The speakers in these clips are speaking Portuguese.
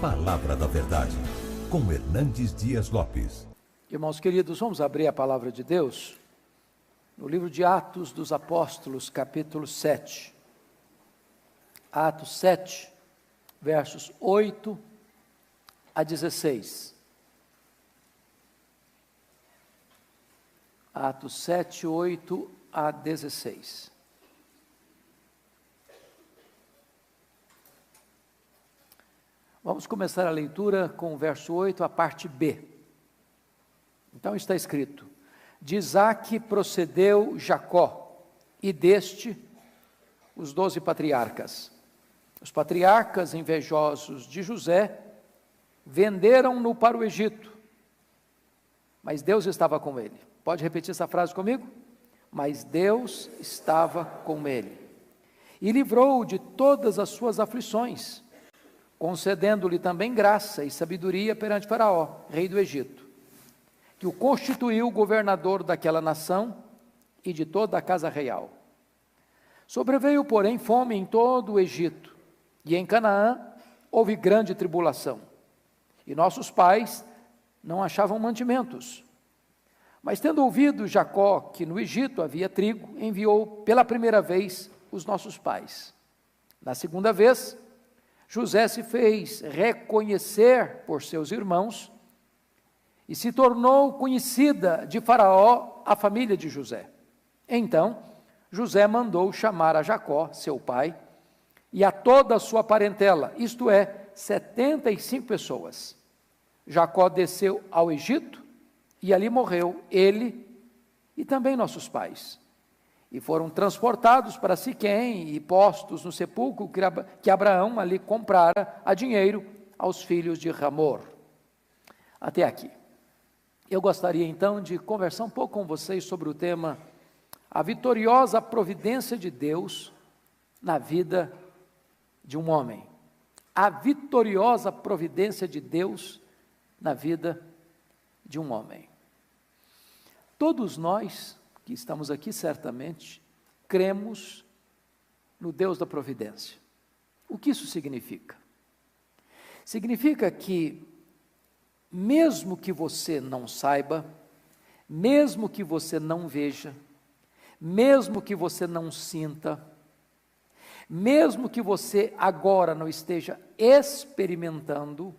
Palavra da Verdade, com Hernandes Dias Lopes. Irmãos queridos, vamos abrir a palavra de Deus no livro de Atos dos Apóstolos, capítulo 7. Atos 7, versos 8 a 16. Atos 7, 8 a 16. Vamos começar a leitura com o verso 8, a parte B. Então está escrito: de Isaque procedeu Jacó, e deste os 12 patriarcas. Os patriarcas, invejosos de José, venderam-no para o Egito, mas Deus estava com ele. Pode repetir essa frase comigo? Mas Deus estava com ele, e livrou-o de todas as suas aflições, concedendo-lhe também graça e sabedoria perante Faraó, rei do Egito, que o constituiu governador daquela nação e de toda a casa real. Sobreveio, porém, fome em todo o Egito, e em Canaã houve grande tribulação, e nossos pais não achavam mantimentos. Mas tendo ouvido Jacó que no Egito havia trigo, enviou pela primeira vez os nossos pais. Na segunda vez, José se fez reconhecer por seus irmãos e se tornou conhecida de Faraó a família de José. Então, José mandou chamar a Jacó, seu pai, e a toda a sua parentela, isto é, 75 pessoas. Jacó desceu ao Egito e ali morreu ele e também nossos pais. E foram transportados para Siquém e postos no sepulcro que Abraão ali comprara a dinheiro aos filhos de Hamor. Até aqui. Eu gostaria então de conversar um pouco com vocês sobre o tema a vitoriosa providência de Deus na vida de um homem. A vitoriosa providência de Deus na vida de um homem. Todos nós que estamos aqui certamente cremos no Deus da providência. O que isso significa? Significa que mesmo que você não saiba, mesmo que você não veja, mesmo que você não sinta, mesmo que você agora não esteja experimentando,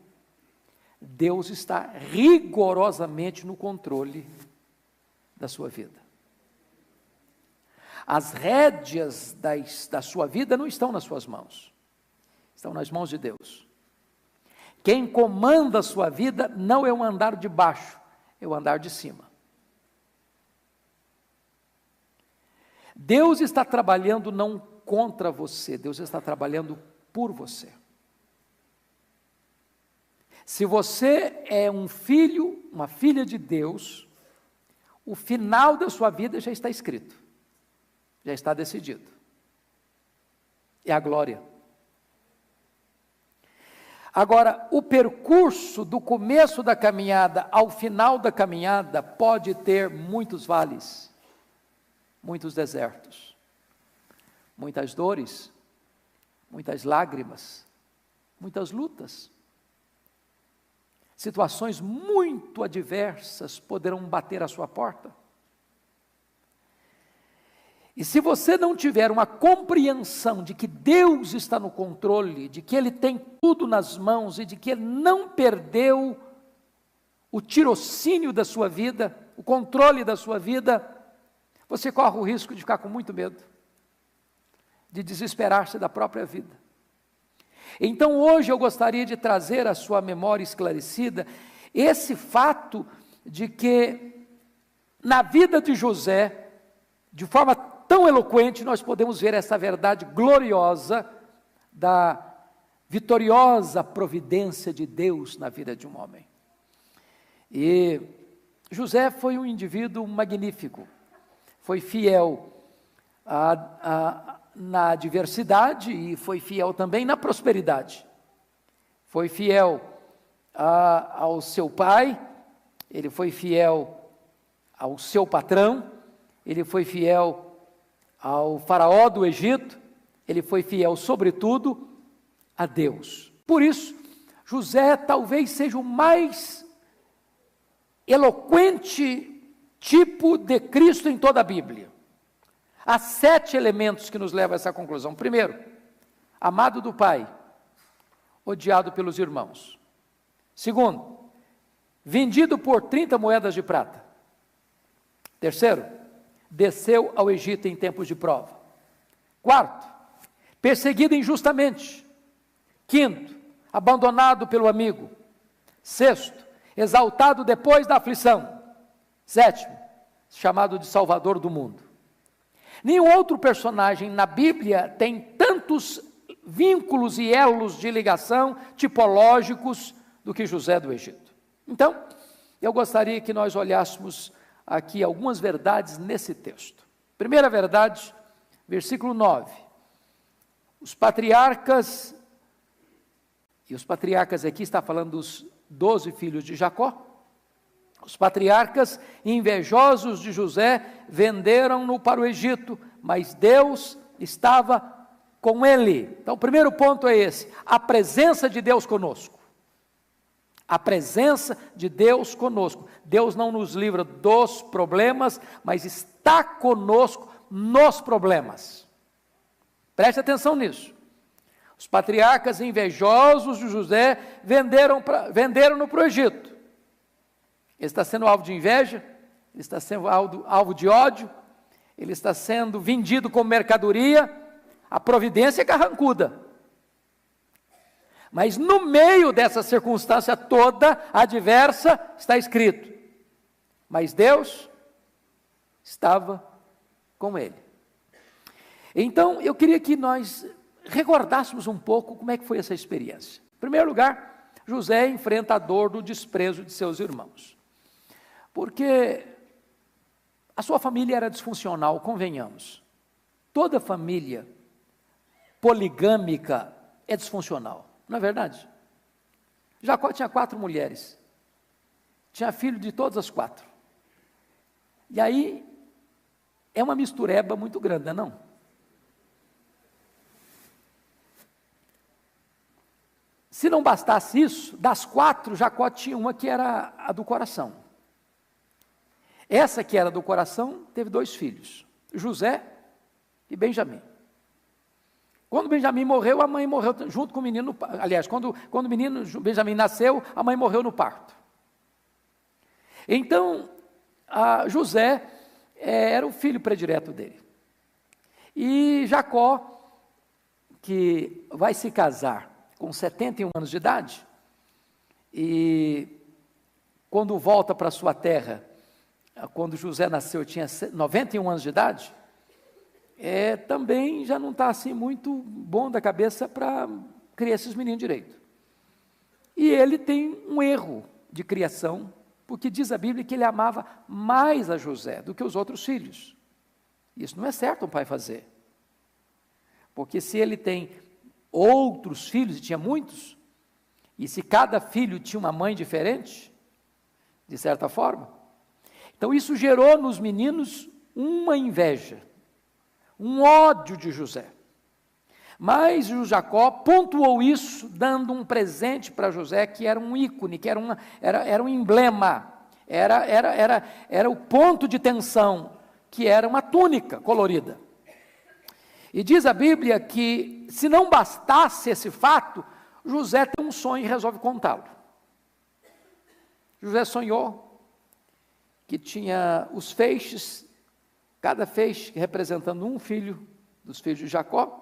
Deus está rigorosamente no controle da sua vida. As rédeas da sua vida não estão nas suas mãos, estão nas mãos de Deus. Quem comanda a sua vida não é o andar de baixo, é o andar de cima. Deus está trabalhando não contra você, Deus está trabalhando por você. Se você é um filho, uma filha de Deus, o final da sua vida já está escrito, já está decidido. É a glória. Agora, o percurso do começo da caminhada ao final da caminhada pode ter muitos vales, muitos desertos, muitas dores, muitas lágrimas, muitas lutas. Situações muito adversas poderão bater à sua porta. E se você não tiver uma compreensão de que Deus está no controle, de que Ele tem tudo nas mãos e de que Ele não perdeu o tirocínio da sua vida, o controle da sua vida, você corre o risco de ficar com muito medo, de desesperar-se da própria vida. Então hoje eu gostaria de trazer à sua memória esclarecida esse fato de que na vida de José, de forma tão eloquente, nós podemos ver essa verdade gloriosa da vitoriosa providência de Deus na vida de um homem. E José foi um indivíduo magnífico, foi fiel na adversidade e foi fiel também na prosperidade. Foi fiel ao seu pai, ele foi fiel ao seu patrão, ele foi fiel ao faraó do Egito, ele foi fiel sobretudo a Deus. Por isso, José talvez seja o mais eloquente tipo de Cristo em toda a Bíblia. Há 7 elementos que nos levam a essa conclusão. Primeiro, amado do Pai, odiado pelos irmãos. Segundo, vendido por 30 moedas de prata. Terceiro, desceu ao Egito em tempos de prova. Quarto, perseguido injustamente. Quinto, abandonado pelo amigo. Sexto, exaltado depois da aflição. Sétimo, chamado de Salvador do mundo. Nenhum outro personagem na Bíblia tem tantos vínculos e elos de ligação tipológicos do que José do Egito. Então, eu gostaria que nós olhássemos aqui algumas verdades nesse texto. Primeira verdade, versículo 9. Os patriarcas, e os patriarcas aqui está falando dos 12 filhos de Jacó, os patriarcas, invejosos de José, venderam-no para o Egito, mas Deus estava com ele. Então, o primeiro ponto é esse: a presença de Deus conosco. A presença de Deus conosco. Deus não nos livra dos problemas, mas está conosco nos problemas. Preste atenção nisso. Os patriarcas invejosos de José venderam-no para o Egito. Ele está sendo alvo de inveja, ele está sendo alvo de ódio, ele está sendo vendido como mercadoria, a providência é carrancuda. Mas no meio dessa circunstância toda adversa, está escrito: mas Deus estava com ele. Então, eu queria que nós recordássemos um pouco como é que foi essa experiência. Em primeiro lugar, José enfrenta a dor do desprezo de seus irmãos. Porque a sua família era disfuncional, convenhamos. Toda família poligâmica é disfuncional, não é verdade? Jacó tinha 4 mulheres, tinha filho de todas as 4. E aí, é uma mistureba muito grande, não é? Se não bastasse isso, das 4, Jacó tinha uma que era a do coração. Essa que era do coração teve 2 filhos, José e Benjamim. Quando Benjamim morreu, a mãe morreu junto com o menino. Aliás, quando o menino Benjamim nasceu, a mãe morreu no parto. Então, José era o filho predileto dele. E Jacó, que vai se casar com 71 anos de idade, e quando volta para sua terra, quando José nasceu, tinha 91 anos de idade, também já não está assim muito bom da cabeça para criar esses meninos direito. E ele tem um erro de criação, porque diz a Bíblia que ele amava mais a José do que os outros filhos. Isso não é certo um pai fazer. Porque se ele tem outros filhos, e tinha muitos, e se cada filho tinha uma mãe diferente, de certa forma, então isso gerou nos meninos uma inveja, um ódio de José. Mas o Jacó pontuou isso, dando um presente para José, que era um ícone, que era um emblema, era o ponto de tensão, que era uma túnica colorida. E diz a Bíblia que, se não bastasse esse fato, José tem um sonho e resolve contá-lo. José sonhou que tinha os feixes, cada feixe representando um filho dos filhos de Jacó,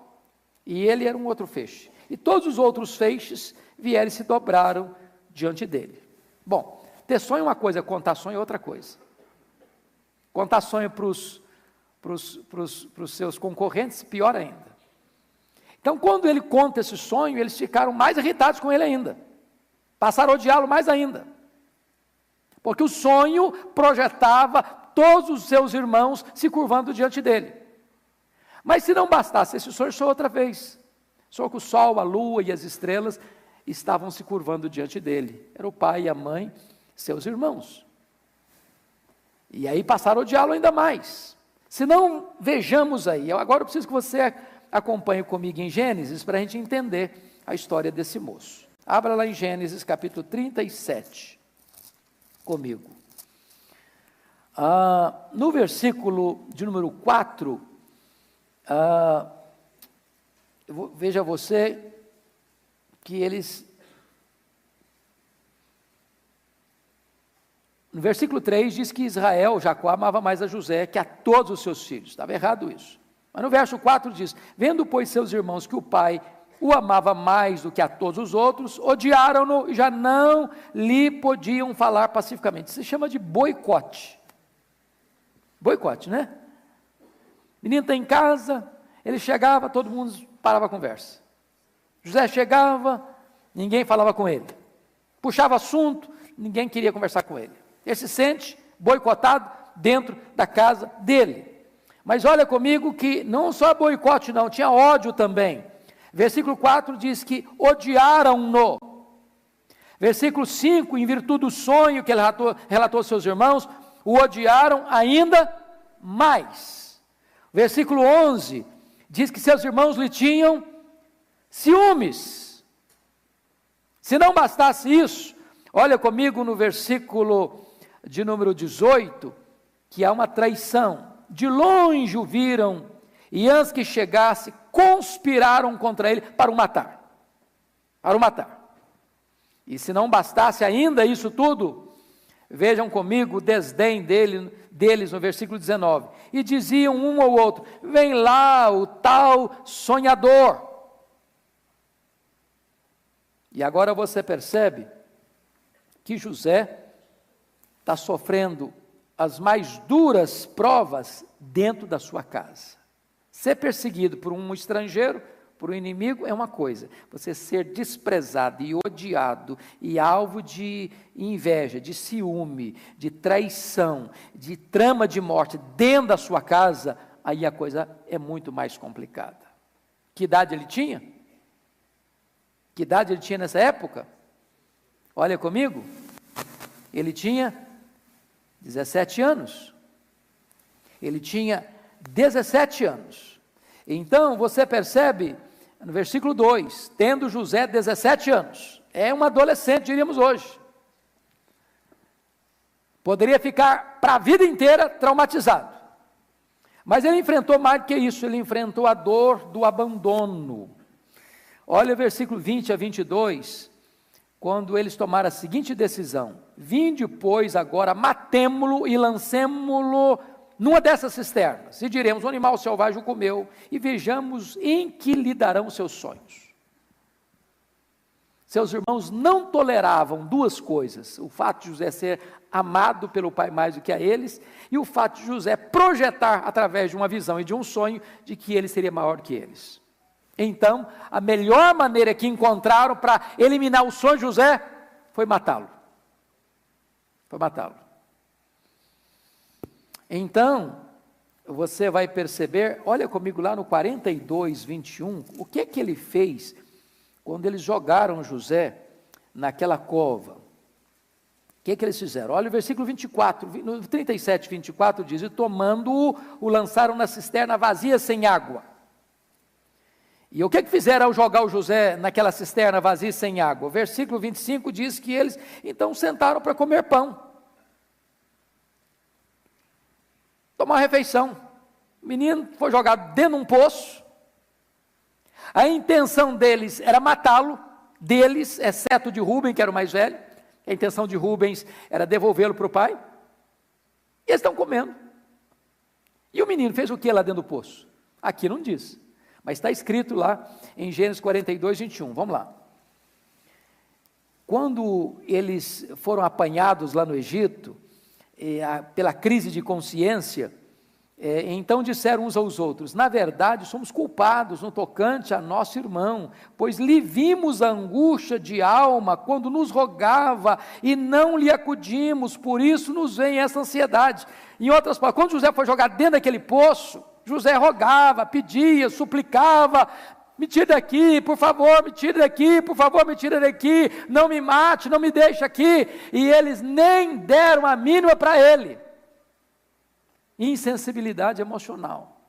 e ele era um outro feixe. E todos os outros feixes vieram e se dobraram diante dele. Bom, ter sonho é uma coisa, contar sonho é outra coisa. Contar sonho para os seus concorrentes, pior ainda. Então, quando ele conta esse sonho, eles ficaram mais irritados com ele ainda. Passaram a odiá-lo mais ainda. Porque o sonho projetava todos os seus irmãos se curvando diante dele. Mas se não bastasse esse sonho, sonhou outra vez. Sonhou que o sol, a lua e as estrelas estavam se curvando diante dele. Era o pai e a mãe, seus irmãos. E aí passaram a odiá-lo ainda mais. Se não, vejamos aí. Agora eu preciso que você acompanhe comigo em Gênesis para a gente entender a história desse moço. Abra lá em Gênesis capítulo 37, comigo. No versículo de número 4, veja você que eles... No versículo 3 diz que Israel, Jacó, amava mais a José que a todos os seus filhos. Estava errado isso. Mas no verso 4 diz: vendo, pois, seus irmãos que o pai o amava mais do que a todos os outros, odiaram-no e já não lhe podiam falar pacificamente. Isso se chama de boicote. Boicote, né? O menino está em casa, ele chegava, todo mundo parava a conversa. José chegava, ninguém falava com ele. Puxava assunto, ninguém queria conversar com ele. Ele se sente boicotado dentro da casa dele. Mas olha comigo que não só boicote não, tinha ódio também. Versículo 4 diz que odiaram-no. Versículo 5, em virtude do sonho que ele relatou aos seus irmãos, o odiaram ainda mais. Versículo 11, diz que seus irmãos lhe tinham ciúmes. Se não bastasse isso, olha comigo no versículo de número 18, que há uma traição. De longe o viram, e antes que chegasse, conspiraram contra ele para o matar. Para o matar. E se não bastasse ainda isso tudo, vejam comigo o desdém deles no versículo 19. E diziam um ao outro: vem lá o tal sonhador. E agora você percebe que José está sofrendo as mais duras provas dentro da sua casa. Ser perseguido por um estrangeiro, por um inimigo, é uma coisa. Você ser desprezado e odiado e alvo de inveja, de ciúme, de traição, de trama de morte dentro da sua casa, aí a coisa é muito mais complicada. Que idade ele tinha? Que idade ele tinha nessa época? Olha comigo. Ele tinha 17 anos. Ele tinha 17 anos. Então, você percebe, no versículo 2, tendo José 17 anos, é um adolescente, diríamos hoje. Poderia ficar para a vida inteira traumatizado. Mas ele enfrentou mais do que isso, ele enfrentou a dor do abandono. Olha o versículo 20 a 22, quando eles tomaram a seguinte decisão: vinde, pois, agora, matemo-lo e lancemo-lo numa dessas cisternas, e diremos: o animal selvagem o comeu, e vejamos em que lhe darão seus sonhos. Seus irmãos não toleravam duas coisas: o fato de José ser amado pelo pai mais do que a eles, e o fato de José projetar, através de uma visão e de um sonho, de que ele seria maior que eles. Então, a melhor maneira que encontraram para eliminar o sonho de José foi matá-lo. Foi matá-lo. Então, você vai perceber, olha comigo lá no 42, 21, o que é que ele fez quando eles jogaram José naquela cova. O que é que eles fizeram? Olha o versículo 24, no 37, 24 diz: e tomando-o, o lançaram na cisterna vazia sem água. E o que fizeram ao jogar o José naquela cisterna vazia e sem água? O versículo 25 diz que eles então sentaram para comer pão. Tomar uma refeição. O menino foi jogado dentro de um poço. A intenção deles era matá-lo, deles, exceto de Rubem, que era o mais velho. A intenção de Rubens era devolvê-lo para o pai. E eles estão comendo. E o menino fez o que lá dentro do poço? Aqui não diz. Mas está escrito lá em Gênesis 42, 21. Vamos lá. Quando eles foram apanhados lá no Egito, pela crise de consciência, então disseram uns aos outros: na verdade somos culpados no tocante a nosso irmão, pois lhe vimos a angústia de alma quando nos rogava e não lhe acudimos, por isso nos vem essa ansiedade. Em outras palavras, quando José foi jogado dentro daquele poço, José rogava, pedia, suplicava: me tire daqui, por favor, me tire daqui, por favor, me tire daqui, não me mate, não me deixe aqui. E eles nem deram a mínima para ele. Insensibilidade emocional.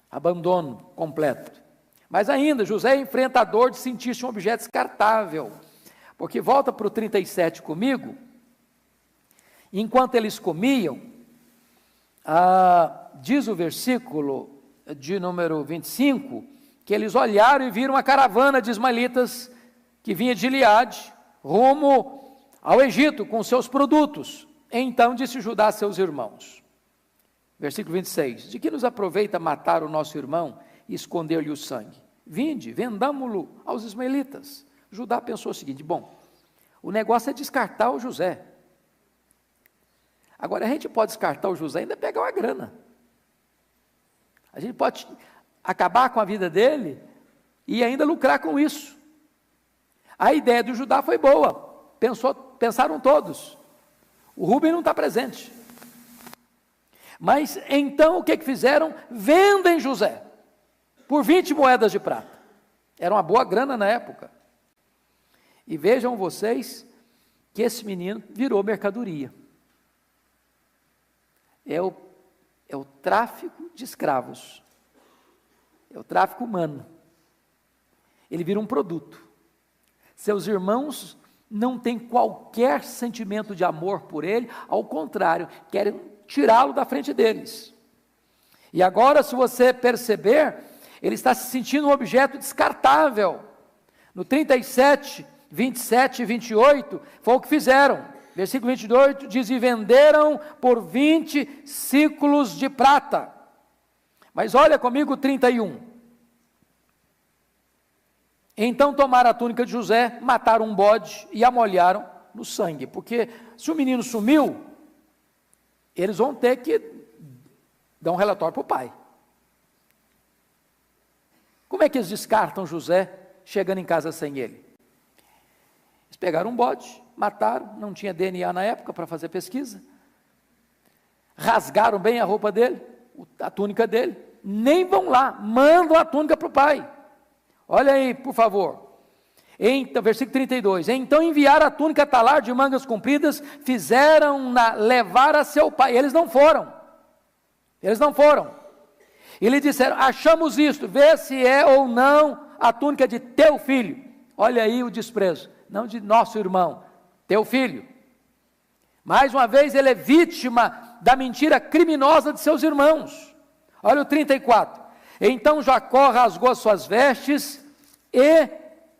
Abandono completo. Mas ainda, José é enfrentador de sentir-se um objeto descartável, porque volta para o 37 comigo, enquanto eles comiam, diz o versículo de número 25, que eles olharam e viram a caravana de ismaelitas que vinha de Gileade, rumo ao Egito com seus produtos. Então disse Judá a seus irmãos, versículo 26, de que nos aproveita matar o nosso irmão e esconder-lhe o sangue? Vinde, vendamo-lo aos ismaelitas. Judá pensou o seguinte, bom, o negócio é descartar o José. Agora, a gente pode descartar o José e ainda pegar uma grana. A gente pode acabar com a vida dele e ainda lucrar com isso. A ideia do Judá foi boa, pensaram todos. O Rúben não está presente. Mas então o que fizeram? Vendem José por 20 moedas de prata. Era uma boa grana na época. E vejam vocês que esse menino virou mercadoria. É o tráfico de escravos. É o tráfico humano. Ele vira um produto. Seus irmãos não têm qualquer sentimento de amor por ele, ao contrário, querem tirá-lo da frente deles. E agora, se você perceber, ele está se sentindo um objeto descartável. No 37, 27 e 28, foi o que fizeram. Versículo 28 diz, e venderam por 20 ciclos de prata. Mas olha comigo o 31. Então tomaram a túnica de José, mataram um bode e a molharam no sangue. Porque se o menino sumiu, eles vão ter que dar um relatório para o pai. Como é que eles descartam José chegando em casa sem ele? Eles pegaram um bode, mataram, não tinha DNA na época para fazer pesquisa, rasgaram bem a roupa dele, a túnica dele, nem vão lá, mandam a túnica para o pai. Olha aí, por favor. Então, versículo 32. Então enviaram a túnica talar de mangas compridas, fizeram-na levar a seu pai. Eles não foram. E lhe disseram, achamos isto, vê se é ou não a túnica de teu filho. Olha aí o desprezo, não de nosso irmão, teu filho. Mais uma vez ele é vítima da mentira criminosa de seus irmãos. Olha o 34. Então Jacó rasgou as suas vestes e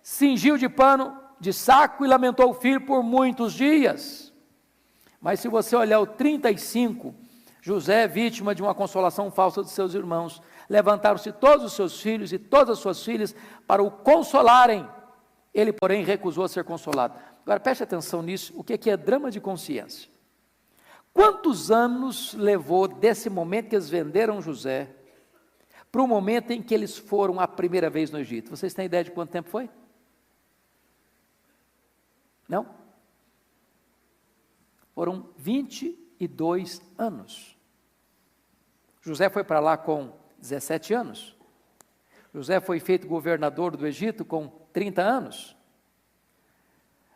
cingiu de pano de saco e lamentou o filho por muitos dias. Mas se você olhar o 35, José é vítima de uma consolação falsa de seus irmãos. Levantaram-se todos os seus filhos e todas as suas filhas para o consolarem. Ele, porém, recusou a ser consolado. Agora preste atenção nisso, o que é drama de consciência? Quantos anos levou desse momento que eles venderam José para o momento em que eles foram a primeira vez no Egito? Vocês têm ideia de quanto tempo foi? Não? Foram 22 anos. José foi para lá com 17 anos. José foi feito governador do Egito com 30 anos.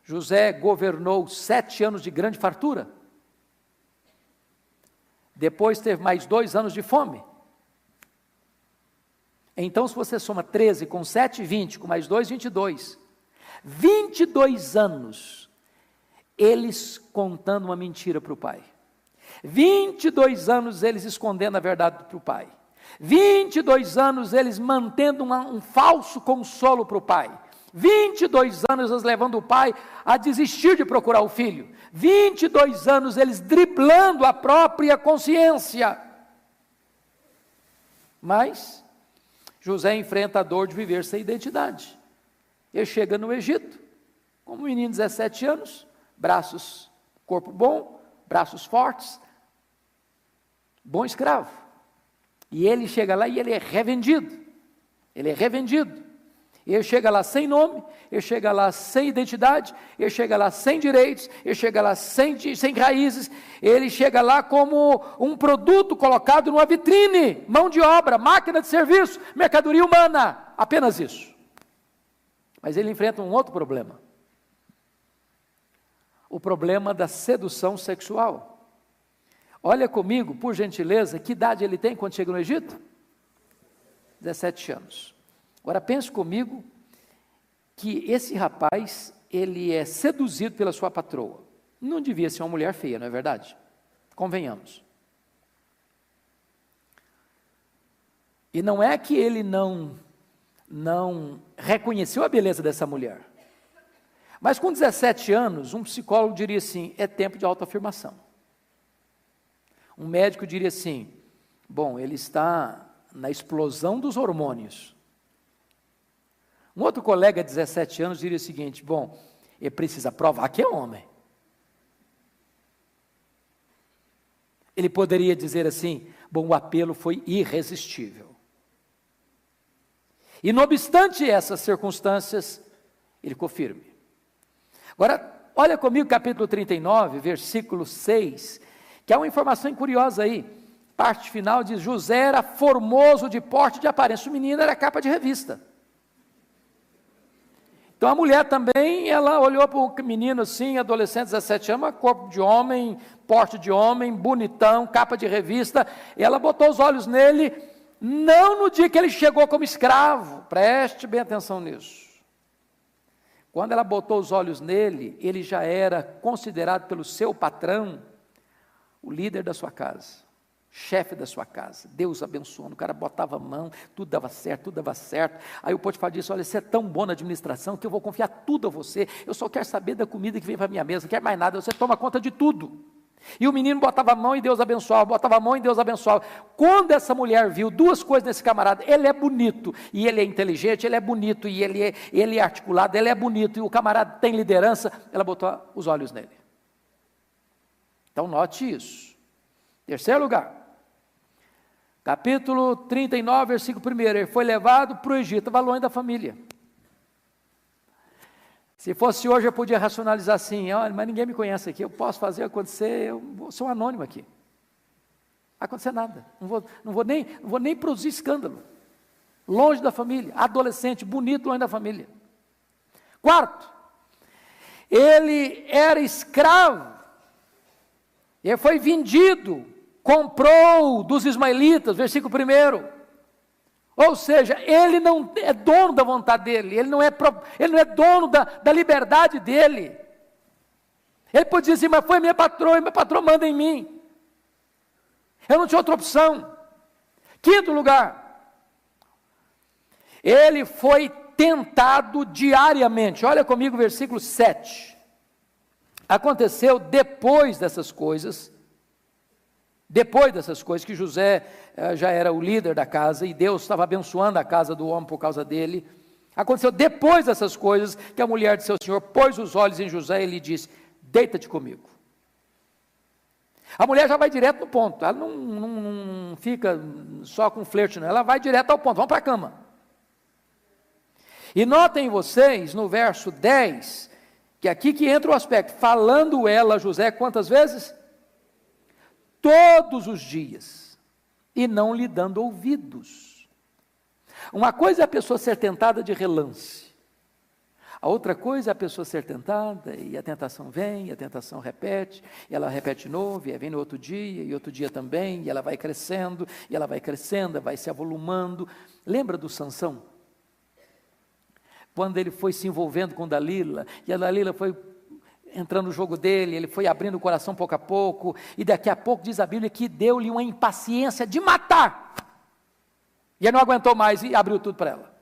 José governou 7 anos de grande fartura. Depois teve mais 2 anos de fome. Então, se você soma 13 com 7, 20, com mais 2, 22. 22 anos, eles contando uma mentira para o pai. 22 anos eles escondendo a verdade para o pai. 22 anos eles mantendo um falso consolo para o pai. 22 anos eles levando o pai a desistir de procurar o filho. 22 anos eles driblando a própria consciência. Mas José enfrenta a dor de viver sem identidade. Ele chega no Egito, como um menino de 17 anos, braços, corpo bom, braços fortes, bom escravo. E ele chega lá e ele é revendido. Ele chega lá sem nome, ele chega lá sem identidade, ele chega lá sem direitos, ele chega lá sem raízes, ele chega lá como um produto colocado numa vitrine, mão de obra, máquina de serviço, mercadoria humana, apenas isso. Mas ele enfrenta um outro problema. O problema da sedução sexual. Olha comigo, por gentileza, que idade ele tem quando chega no Egito? 17 anos. Agora pense comigo que esse rapaz, ele é seduzido pela sua patroa. Não devia ser uma mulher feia, não é verdade? Convenhamos. E não é que ele não reconheceu a beleza dessa mulher. Mas com 17 anos, um psicólogo diria assim, é tempo de autoafirmação. Um médico diria assim, bom, ele está na explosão dos hormônios. Um outro colega de 17 anos diria o seguinte, bom, ele precisa provar que é homem. Ele poderia dizer assim, bom, o apelo foi irresistível. E não obstante essas circunstâncias, ele ficou firme. Agora, olha comigo capítulo 39, versículo 6, que há uma informação curiosa aí. Parte final diz, José era formoso de porte e de aparência. O menino era capa de revista. Então a mulher também, ela olhou para o menino assim, adolescente, 17 anos, corpo de homem, porte de homem, bonitão, capa de revista, e ela botou os olhos nele, não no dia que ele chegou como escravo, preste bem atenção nisso. Quando ela botou os olhos nele, ele já era considerado pelo seu patrão, o líder da sua casa. Chefe da sua casa, Deus abençoando, o cara botava a mão, tudo dava certo. Aí o Potifar disse, olha, você é tão bom na administração que eu vou confiar tudo a você, eu só quero saber da comida que vem para a minha mesa, não quero mais nada, você toma conta de tudo. E o menino botava a mão e Deus abençoava, botava a mão e Deus abençoava. Quando essa mulher viu duas coisas nesse camarada, ele é bonito, e ele é inteligente, ele é bonito, e ele é articulado, ele é bonito, e o camarada tem liderança, ela botou os olhos nele. Então note isso. Terceiro lugar. Capítulo 39, versículo 1, ele foi levado para o Egito, estava longe da família. Se fosse hoje eu podia racionalizar assim, olha, mas ninguém me conhece aqui, eu posso fazer acontecer, eu sou um anônimo aqui. Não vai acontecer nada, não vou nem produzir escândalo. Longe da família, adolescente, bonito, longe da família. Quarto, ele era escravo, ele foi vendido, comprou dos ismaelitas, versículo 1. Ou seja, ele não é dono da vontade dele, ele não é dono da liberdade dele. Ele podia dizer, mas foi minha patroa manda em mim. Eu não tinha outra opção. Quinto lugar, ele foi tentado diariamente. Olha comigo o versículo 7. Aconteceu depois dessas coisas que José já era o líder da casa, e Deus estava abençoando a casa do homem por causa dele, aconteceu depois dessas coisas, que a mulher de seu senhor pôs os olhos em José e lhe disse, deita-te comigo. A mulher já vai direto no ponto, ela não fica só com flerte, não, ela vai direto ao ponto, vamos para a cama. E notem vocês, no verso 10, que aqui que entra o aspecto, falando ela a José quantas vezes? Todos os dias, e não lhe dando ouvidos. Uma coisa é a pessoa ser tentada de relance, a outra coisa é a pessoa ser tentada, e a tentação vem, e a tentação repete, e ela repete de novo, e vem no outro dia, e outro dia também, e ela vai crescendo, vai se avolumando. Lembra do Sansão? Quando ele foi se envolvendo com Dalila, e a Dalila foi entrando no jogo dele, ele foi abrindo o coração pouco a pouco, e daqui a pouco diz a Bíblia que deu-lhe uma impaciência de matar, e ele não aguentou mais e abriu tudo para ela.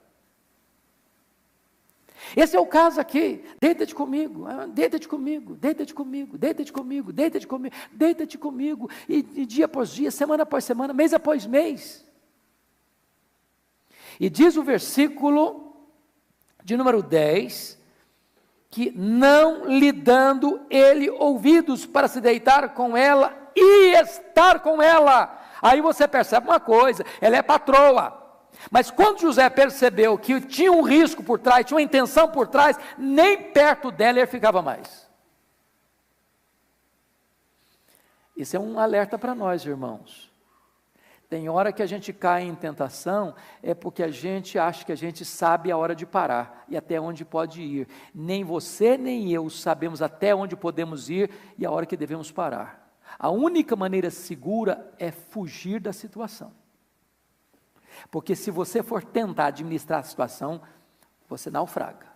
Esse é o caso aqui, deita-te comigo, deita-te comigo, deita-te comigo, deita-te comigo, deita-te comigo, deita-te comigo, e dia após dia, semana após semana, mês após mês. E diz o versículo de número 10, que não lhe dando ele ouvidos para se deitar com ela e estar com ela. Aí você percebe uma coisa, ela é patroa. Mas quando José percebeu que tinha um risco por trás, tinha uma intenção por trás, nem perto dela ele ficava mais. Isso é um alerta para nós, irmãos. Tem hora que a gente cai em tentação, é porque a gente acha que a gente sabe a hora de parar e até onde pode ir. Nem você nem eu sabemos até onde podemos ir e a hora que devemos parar. A única maneira segura é fugir da situação. Porque se você for tentar administrar a situação, você naufraga.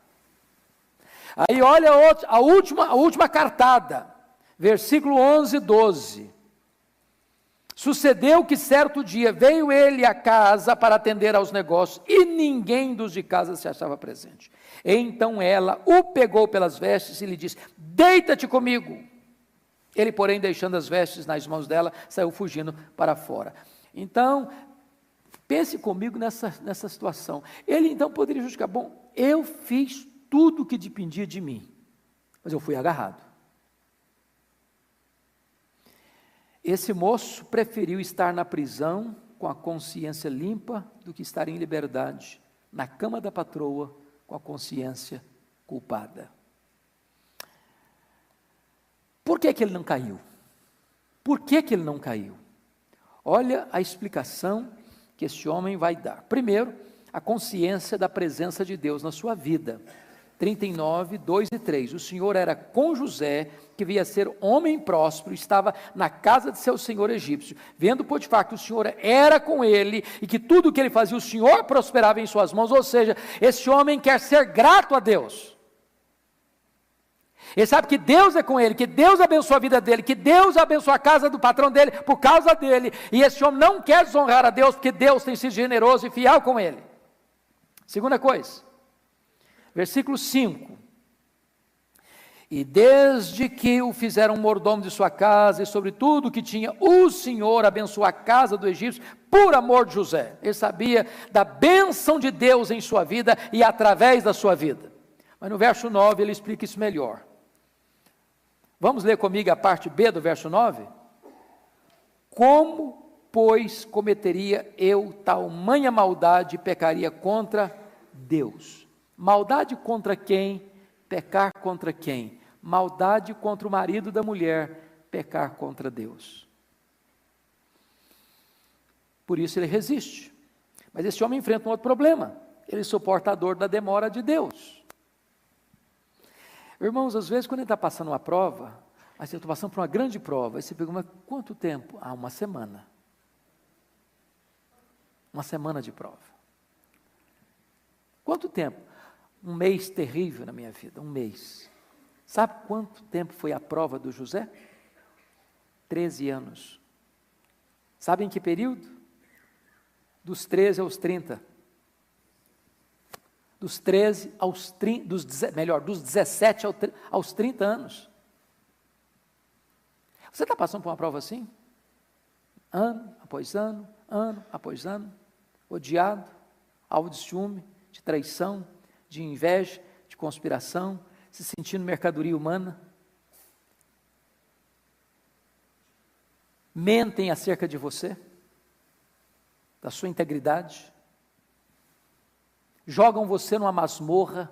Aí olha a última cartada, versículo 11 e 12. Sucedeu que certo dia veio ele à casa para atender aos negócios, e ninguém dos de casa se achava presente. Então ela o pegou pelas vestes e lhe disse: deita-te comigo. Ele, porém, deixando as vestes nas mãos dela, saiu fugindo para fora. Então, pense comigo nessa situação. Ele então poderia justificar: bom, eu fiz tudo o que dependia de mim, mas eu fui agarrado. Esse moço preferiu estar na prisão com a consciência limpa do que estar em liberdade, na cama da patroa, com a consciência culpada. Por que ele não caiu? Por que ele não caiu? Olha a explicação que este homem vai dar. Primeiro, a consciência da presença de Deus na sua vida. 39, 2 e 3. O Senhor era com José, que via ser homem próspero, estava na casa de seu senhor egípcio. Vendo Potifar que o Senhor era com ele, e que tudo o que ele fazia, o Senhor prosperava em suas mãos. Ou seja, esse homem quer ser grato a Deus. Ele sabe que Deus é com ele, que Deus abençoa a vida dele, que Deus abençoa a casa do patrão dele por causa dele. E esse homem não quer desonrar a Deus, porque Deus tem sido generoso e fiel com ele. Segunda coisa, versículo 5. E desde que o fizeram mordomo de sua casa, e sobre tudo que tinha, o Senhor abençoou a casa do egípcio, por amor de José. Ele sabia da bênção de Deus em sua vida, e através da sua vida. Mas no verso 9 ele explica isso melhor. Vamos ler comigo a parte B do verso 9? Como, pois, cometeria eu tamanha maldade e pecaria contra Deus? Maldade contra quem? Pecar contra quem? Maldade contra o marido da mulher, pecar contra Deus. Por isso ele resiste. Mas esse homem enfrenta um outro problema. Ele suporta a dor da demora de Deus. Irmãos, às vezes quando ele está passando uma prova, assim, eu estou passando por uma grande prova, aí você pergunta: mas quanto tempo? Ah, uma semana. Uma semana de prova. Quanto tempo? Um mês terrível na minha vida, um mês. Sabe quanto tempo foi a prova do José? 13 anos. Sabe em que período? Dos 13 aos 30. Dos 13 aos 30, dos 17 aos 30 anos. Você está passando por uma prova assim? Ano após ano, ano após ano, odiado, alvo de ciúme, de traição, de inveja, de conspiração, se sentindo mercadoria humana. Mentem acerca de você, da sua integridade. Jogam você numa masmorra.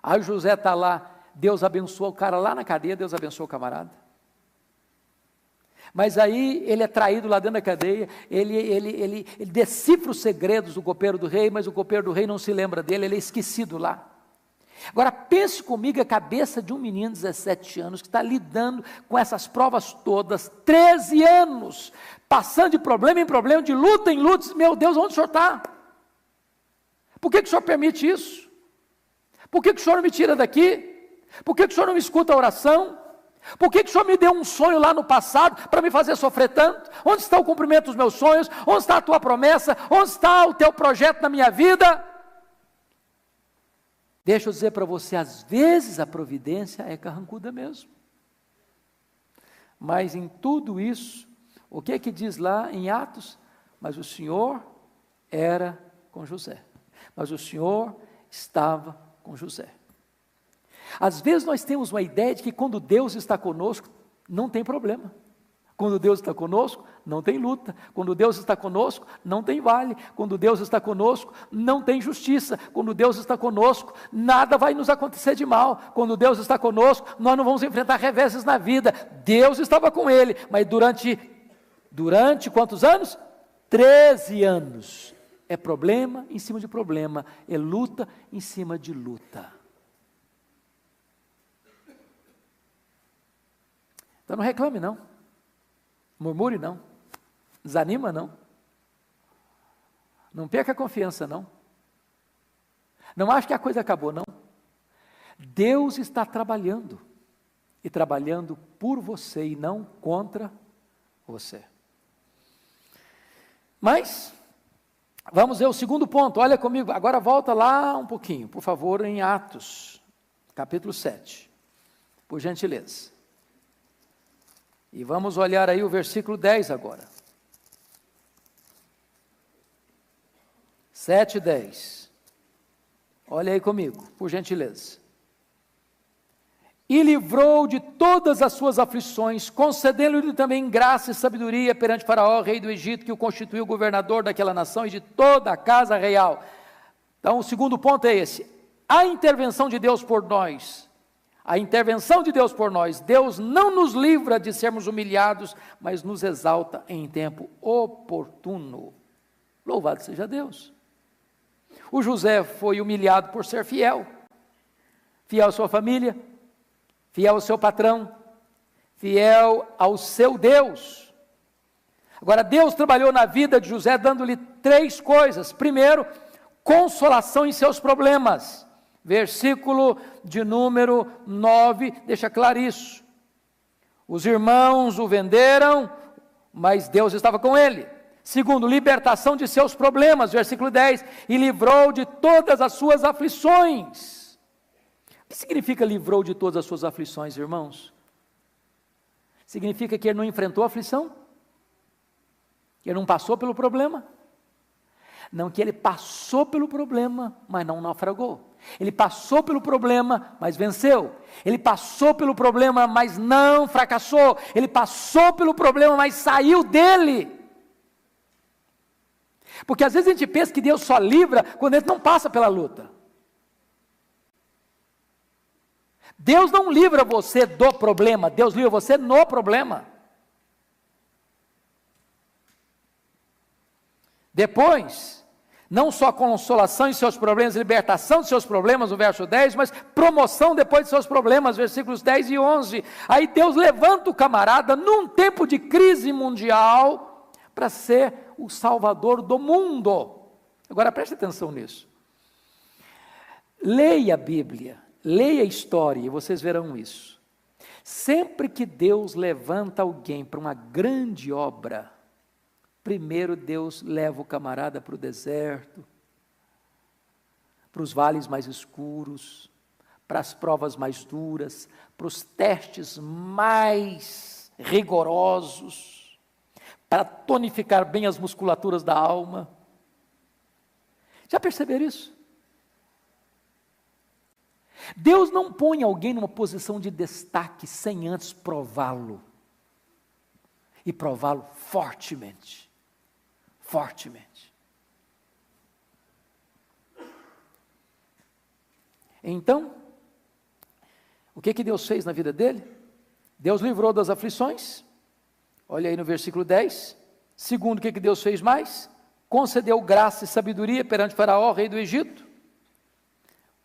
Aí o José está lá, Deus abençoa o cara lá na cadeia, Deus abençoa o camarada. Mas aí ele é traído lá dentro da cadeia, ele decifra os segredos do copeiro do rei, mas o copeiro do rei não se lembra dele, ele é esquecido lá. Agora pense comigo a cabeça de um menino de 17 anos, que está lidando com essas provas todas, 13 anos, passando de problema em problema, de luta em luta. Diz: meu Deus, onde o senhor está? Por que o senhor permite isso? Por que o senhor não me tira daqui? Por que o senhor não me escuta a oração? Por que o senhor me deu um sonho lá no passado para me fazer sofrer tanto? Onde está o cumprimento dos meus sonhos? Onde está a tua promessa? Onde está o teu projeto na minha vida? Deixa eu dizer para você, às vezes a providência é carrancuda mesmo. Mas em tudo isso, o que é que diz lá em Atos? Mas o Senhor era com José. Mas o Senhor estava com José. Às vezes nós temos uma ideia de que quando Deus está conosco, não tem problema. Quando Deus está conosco, não tem luta. Quando Deus está conosco, não tem vale. Quando Deus está conosco, não tem justiça. Quando Deus está conosco, nada vai nos acontecer de mal. Quando Deus está conosco, nós não vamos enfrentar reveses na vida. Deus estava com ele, mas durante quantos anos? 13 anos. É problema em cima de problema, é luta em cima de luta. Então não reclame não, murmure não, Desanima, não. Não perca a confiança, não. Não ache que a coisa acabou, não. Deus está trabalhando, e trabalhando por você e não contra você. Mas, vamos ver o segundo ponto, olha comigo, agora volta lá um pouquinho, por favor, em Atos, capítulo 7, por gentileza. E vamos olhar aí o versículo 10 agora. 7:10. Olha aí comigo, por gentileza. E livrou de todas as suas aflições, concedendo-lhe também graça e sabedoria perante Faraó, rei do Egito, que o constituiu governador daquela nação e de toda a casa real. Então, o segundo ponto é esse: a intervenção de Deus por nós. A intervenção de Deus por nós. Deus não nos livra de sermos humilhados, mas nos exalta em tempo oportuno. Louvado seja Deus. O José foi humilhado por ser fiel. Fiel à sua família, fiel ao seu patrão, fiel ao seu Deus. Agora, Deus trabalhou na vida de José dando-lhe 3 coisas. Primeiro, consolação em seus problemas. Versículo de número 9, deixa claro isso. Os irmãos o venderam, mas Deus estava com ele. Segundo, libertação de seus problemas, versículo 10, e livrou de todas as suas aflições. O que significa livrou de todas as suas aflições, irmãos? Significa que ele não enfrentou a aflição? Que ele não passou pelo problema? Não, que ele passou pelo problema, mas não naufragou. Ele passou pelo problema, mas venceu. Ele passou pelo problema, mas não fracassou. Ele passou pelo problema, mas saiu dele. Porque às vezes a gente pensa que Deus só livra quando a gente não passa pela luta. Deus não livra você do problema, Deus livra você no problema. Depois, não só consolação em seus problemas, libertação de seus problemas, no verso 10, mas promoção depois de seus problemas, versículos 10 e 11. Aí Deus levanta o camarada num tempo de crise mundial para ser o salvador do mundo. Agora preste atenção nisso. Leia a Bíblia, leia a história e vocês verão isso. Sempre que Deus levanta alguém para uma grande obra, primeiro Deus leva o camarada para o deserto, para os vales mais escuros, para as provas mais duras, para os testes mais rigorosos, para tonificar bem as musculaturas da alma. Já perceberam isso? Deus não põe alguém numa posição de destaque sem antes prová-lo, e prová-lo fortemente. Fortemente. Então, o que Deus fez na vida dele? Deus livrou das aflições, olha aí no versículo 10. Segundo, o que Deus fez mais? Concedeu graça e sabedoria perante Faraó, rei do Egito,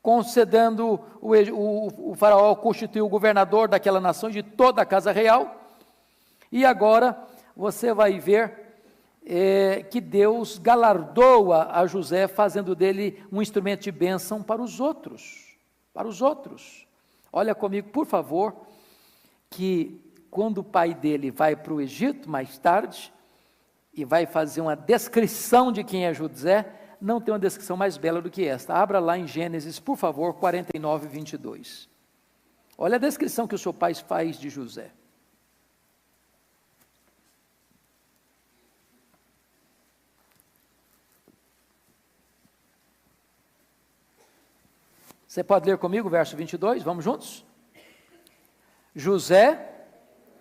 concedendo o Faraó constituiu o governador daquela nação, de toda a casa real. E agora você vai ver que Deus galardoa a José, fazendo dele um instrumento de bênção para os outros. Para os outros. Olha comigo, por favor, que quando o pai dele vai para o Egito, mais tarde, e vai fazer uma descrição de quem é José, não tem uma descrição mais bela do que esta. Abra lá em Gênesis, por favor, 49, 22. Olha a descrição que o seu pai faz de José. Você pode ler comigo o verso 22, vamos juntos? José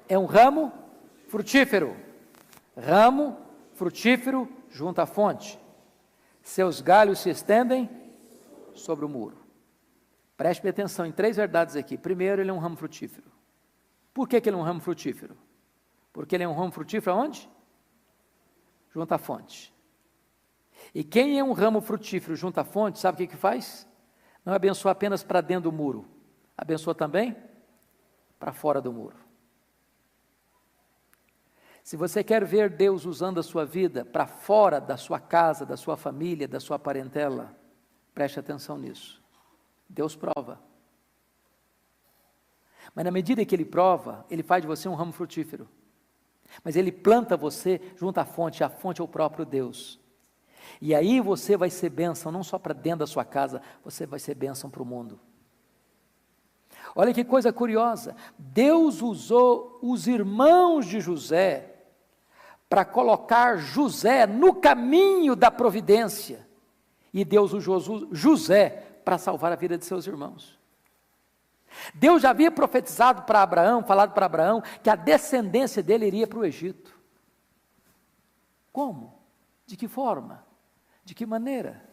é um ramo frutífero junto à fonte. Seus galhos se estendem sobre o muro. Preste atenção em 3 verdades aqui. Primeiro, ele é um ramo frutífero. Por que ele é um ramo frutífero? Porque ele é um ramo frutífero aonde? Junto à fonte. E quem é um ramo frutífero junto à fonte, sabe o que faz? Não abençoa apenas para dentro do muro, abençoa também para fora do muro. Se você quer ver Deus usando a sua vida para fora da sua casa, da sua família, da sua parentela, preste atenção nisso. Deus prova. Mas na medida que Ele prova, Ele faz de você um ramo frutífero. Mas Ele planta você junto à fonte, a fonte é o próprio Deus. E aí você vai ser bênção, não só para dentro da sua casa, você vai ser bênção para o mundo. Olha que coisa curiosa, Deus usou os irmãos de José para colocar José no caminho da providência. E Deus usou José para salvar a vida de seus irmãos. Deus já havia profetizado para Abraão, falado para Abraão, que a descendência dele iria para o Egito. Como? De que forma? De que maneira?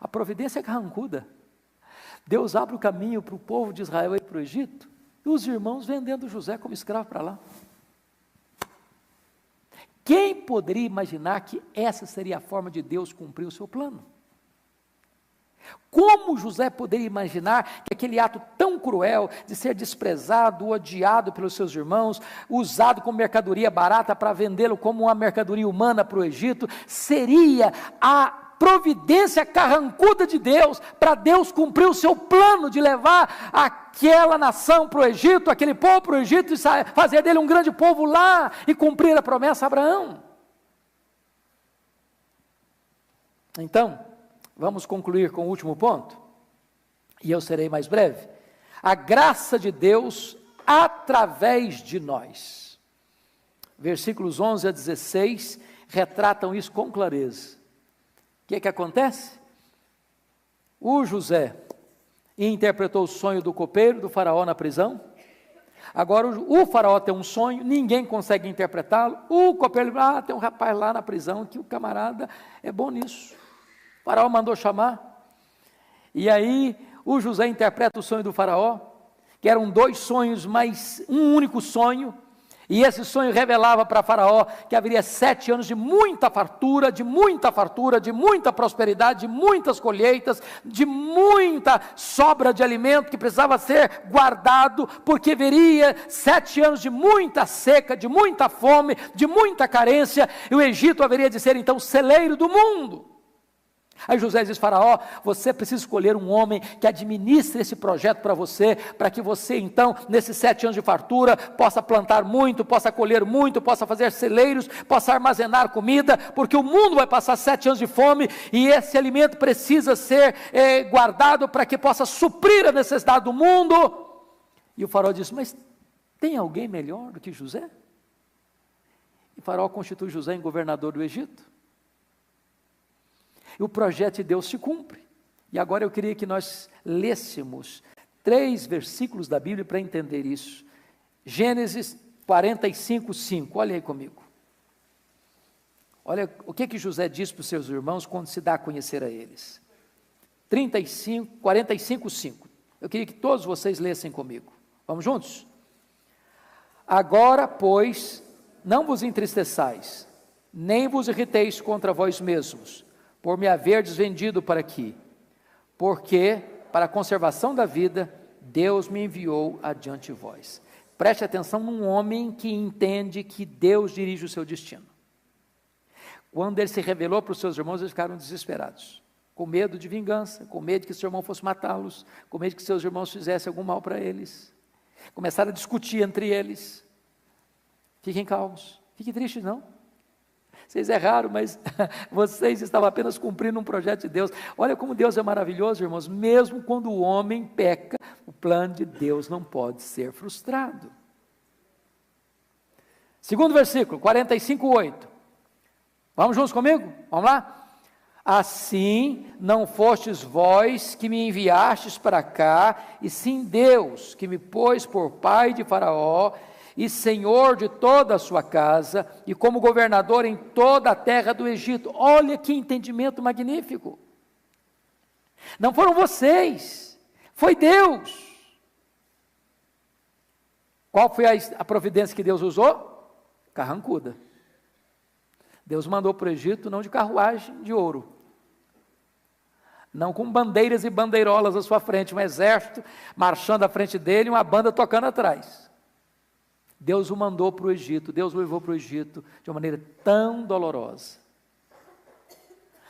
A providência é carrancuda. Deus abre o caminho para o povo de Israel ir para o Egito, e os irmãos vendendo José como escravo para lá. Quem poderia imaginar que essa seria a forma de Deus cumprir o seu plano? Como José poderia imaginar que aquele ato tão cruel de ser desprezado, odiado pelos seus irmãos, usado como mercadoria barata para vendê-lo como uma mercadoria humana para o Egito, seria a providência carrancuda de Deus, para Deus cumprir o seu plano de levar aquela nação para o Egito, aquele povo para o Egito, e fazer dele um grande povo lá, e cumprir a promessa a Abraão. Então, vamos concluir com o último ponto, e eu serei mais breve. A graça de Deus através de nós. Versículos 11 a 16 retratam isso com clareza. O que acontece? O José interpretou o sonho do copeiro, do faraó na prisão. Agora o faraó tem um sonho, ninguém consegue interpretá-lo. O copeiro, tem um rapaz lá na prisão que o camarada é bom nisso. O faraó mandou chamar. E aí o José interpreta o sonho do faraó, que eram 2 sonhos, mas um único sonho. E esse sonho revelava para Faraó que haveria 7 anos de muita fartura, de muita prosperidade, de muitas colheitas, de muita sobra de alimento que precisava ser guardado, porque viria 7 anos de muita seca, de muita fome, de muita carência, e o Egito haveria de ser então celeiro do mundo. Aí José diz: Faraó, você precisa escolher um homem que administre esse projeto para você, para que você então, nesses 7 anos de fartura, possa plantar muito, possa colher muito, possa fazer celeiros, possa armazenar comida, porque o mundo vai passar 7 anos de fome, e esse alimento precisa ser guardado para que possa suprir a necessidade do mundo. E o faraó diz: mas tem alguém melhor do que José? E o faraó constitui José em governador do Egito. E o projeto de Deus se cumpre. E agora eu queria que nós lêssemos 3 versículos da Bíblia para entender isso. Gênesis 45, 5, olha aí comigo. Olha o que José diz para os seus irmãos quando se dá a conhecer a eles. 45, 5. Eu queria que todos vocês lessem comigo. Vamos juntos? Agora, pois, não vos entristeçais, nem vos irriteis contra vós mesmos, por me haverdes vendido para aqui, porque para a conservação da vida, Deus me enviou adiante de vós. Preste atenção num homem que entende que Deus dirige o seu destino. Quando ele se revelou para os seus irmãos, eles ficaram desesperados, com medo de vingança, com medo que seu irmão fosse matá-los, com medo que seus irmãos fizessem algum mal para eles. Começaram a discutir entre eles. Fiquem calmos, fiquem tristes não. Vocês erraram, mas vocês estavam apenas cumprindo um projeto de Deus. Olha como Deus é maravilhoso, irmãos. Mesmo quando o homem peca, o plano de Deus não pode ser frustrado. Segundo versículo, 45, 8. Vamos juntos comigo? Vamos lá? Assim não fostes vós que me enviastes para cá, e sim Deus que me pôs por pai de Faraó, e senhor de toda a sua casa, e como governador em toda a terra do Egito. Olha que entendimento magnífico. Não foram vocês, foi Deus. Qual foi a providência que Deus usou? Carrancuda. Deus mandou para o Egito não de carruagem de ouro, não com bandeiras e bandeirolas à sua frente, um exército marchando à frente dele, uma banda tocando atrás. Deus o mandou para o Egito, Deus o levou para o Egito de uma maneira tão dolorosa.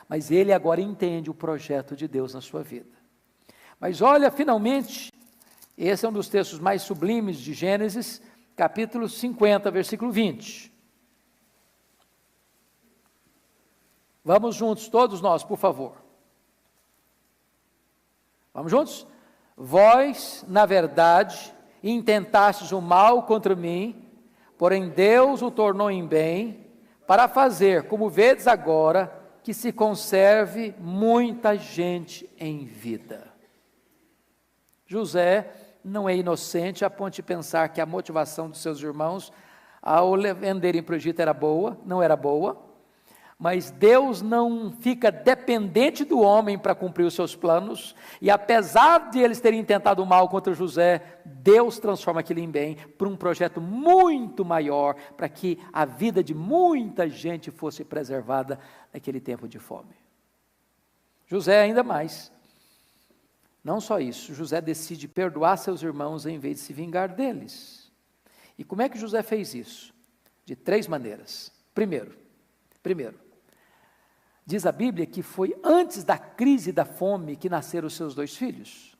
Mas ele agora entende o projeto de Deus na sua vida. Mas olha, finalmente, esse é um dos textos mais sublimes de Gênesis, capítulo 50, versículo 20. Vamos juntos, todos nós, por favor. Vamos juntos? Vós, na verdade, intentastes o mal contra mim, porém Deus o tornou em bem, para fazer, como vedes agora, que se conserve muita gente em vida. José não é inocente a ponto de pensar que a motivação dos seus irmãos ao venderem para o Egito era boa, não era boa, mas Deus não fica dependente do homem para cumprir os seus planos, e apesar de eles terem tentado o mal contra José, Deus transforma aquilo em bem, para um projeto muito maior, para que a vida de muita gente fosse preservada naquele tempo de fome. José ainda mais, não só isso, José decide perdoar seus irmãos em vez de se vingar deles. E como é que José fez isso? De 3 maneiras. Primeiro, diz a Bíblia que foi antes da crise da fome que nasceram os seus 2 filhos.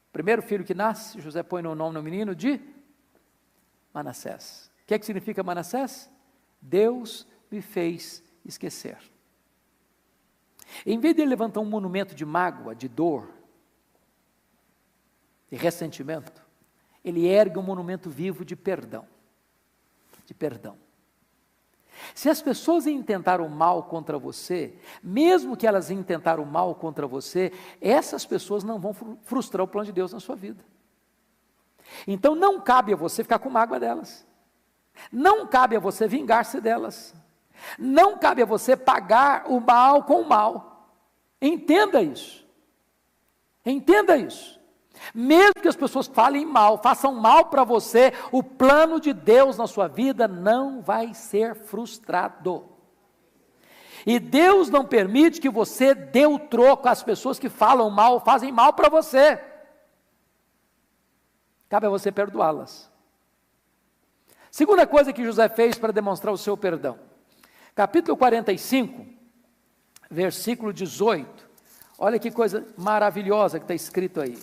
O primeiro filho que nasce, José põe no nome do menino de Manassés. O que é que significa Manassés? Deus me fez esquecer. Em vez de ele levantar um monumento de mágoa, de dor, de ressentimento, ele ergue um monumento vivo de perdão. De perdão. Se as pessoas intentaram mal contra você, mesmo que elas intentaram mal contra você, essas pessoas não vão frustrar o plano de Deus na sua vida. Então não cabe a você ficar com mágoa delas. Não cabe a você vingar-se delas. Não cabe a você pagar o mal com o mal. Entenda isso. Entenda isso. Mesmo que as pessoas falem mal, façam mal para você, o plano de Deus na sua vida não vai ser frustrado. E Deus não permite que você dê o troco às pessoas que falam mal, fazem mal para você. Cabe a você perdoá-las. Segunda coisa que José fez para demonstrar o seu perdão. Capítulo 45, versículo 18. Olha que coisa maravilhosa que está escrito aí.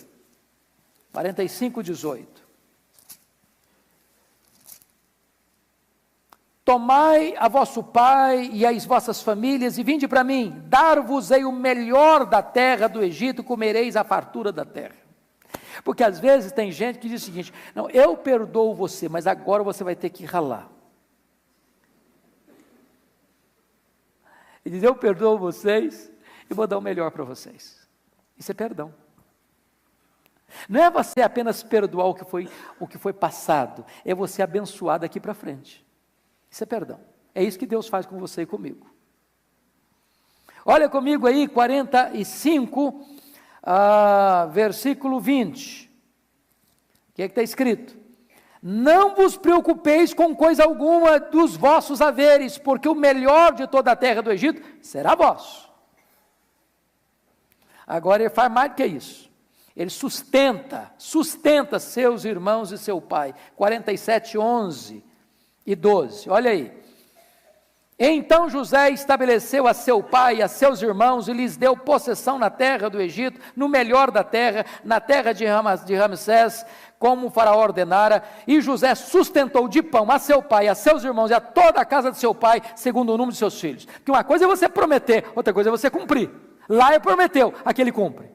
45, 18. Tomai a vosso pai e as vossas famílias e vinde para mim, dar-vos-ei o melhor da terra do Egito, comereis a fartura da terra. Porque às vezes tem gente que diz o seguinte: não, eu perdoo você, mas agora você vai ter que ralar. E diz: eu perdoo vocês e vou dar o melhor para vocês. Isso é perdão. Não é você apenas perdoar o que foi passado, é você abençoar daqui para frente. Isso é perdão. É isso que Deus faz com você e comigo. Olha comigo aí, 45, versículo 20. O que é que está escrito? Não vos preocupeis com coisa alguma dos vossos haveres, porque o melhor de toda a terra do Egito será vosso. Agora ele faz mais do que isso. Ele sustenta seus irmãos e seu pai. 47, 11 e 12, olha aí. Então José estabeleceu a seu pai e a seus irmãos e lhes deu possessão na terra do Egito, no melhor da terra, na terra de Ramsés, como o faraó ordenara, e José sustentou de pão a seu pai, a seus irmãos e a toda a casa de seu pai, segundo o número de seus filhos. Porque uma coisa é você prometer, outra coisa é você cumprir. Lá ele prometeu, aqui ele cumpre.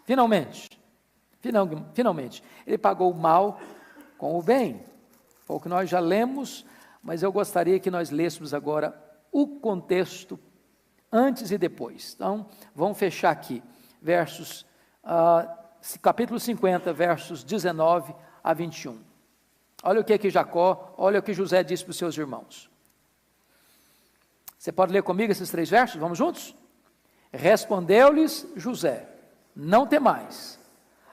Finalmente, ele pagou o mal com o bem. Foi o que nós já lemos, mas eu gostaria que nós lêssemos agora o contexto antes e depois. Então, vamos fechar aqui, capítulo 50, versos 19 a 21. Olha o que Jacó, olha o que José disse para os seus irmãos. Você pode ler comigo esses 3 versos? Vamos juntos? Respondeu-lhes José: não temais,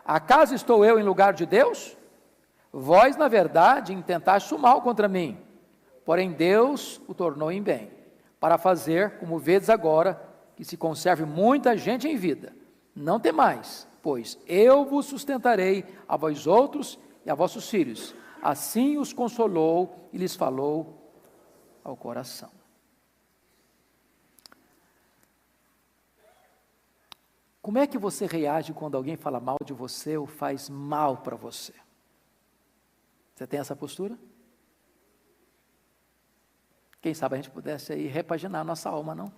acaso estou eu em lugar de Deus? Vós, na verdade, intentastes o mal contra mim, porém Deus o tornou em bem, para fazer, como vedes agora, que se conserve muita gente em vida. Não temais, pois eu vos sustentarei a vós outros e a vossos filhos. Assim os consolou e lhes falou ao coração. Como é que você reage quando alguém fala mal de você ou faz mal para você? Você tem essa postura? Quem sabe a gente pudesse aí repaginar a nossa alma, não?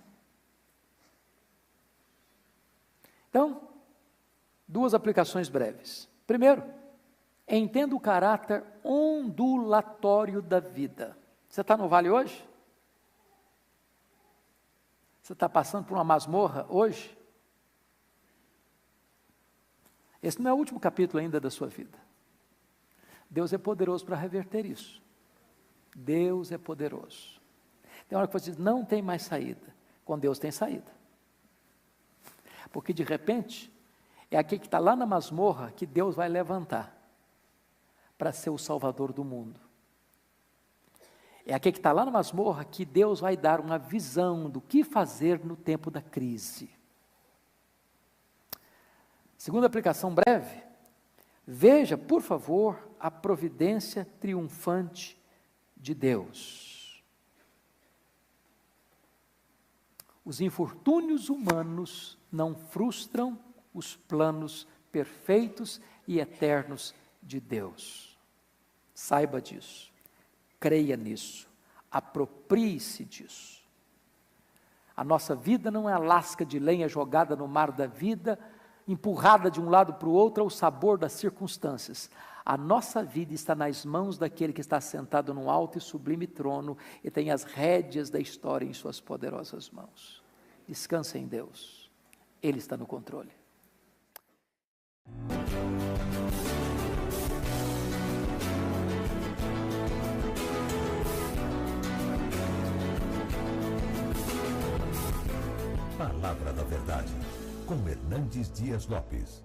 Então, duas aplicações breves. Primeiro, entenda o caráter ondulatório da vida. Você está no vale hoje? Você está passando por uma masmorra hoje? Esse não é o último capítulo ainda da sua vida. Deus é poderoso para reverter isso. Deus é poderoso. Tem hora que você diz, não tem mais saída. Com Deus tem saída. Porque de repente, é aquele que está lá na masmorra que Deus vai levantar para ser o salvador do mundo. É aquele que está lá na masmorra que Deus vai dar uma visão do que fazer no tempo da crise. Segunda aplicação breve, veja, por favor, a providência triunfante de Deus. Os infortúnios humanos não frustram os planos perfeitos e eternos de Deus. Saiba disso, creia nisso, aproprie-se disso. A nossa vida não é a lasca de lenha jogada no mar da vida, empurrada de um lado para o outro ao sabor das circunstâncias. A nossa vida está nas mãos daquele que está sentado num alto e sublime trono e tem as rédeas da história em suas poderosas mãos. Descanse em Deus, Ele está no controle. Palavra da Verdade, com Hernandes Dias Lopes.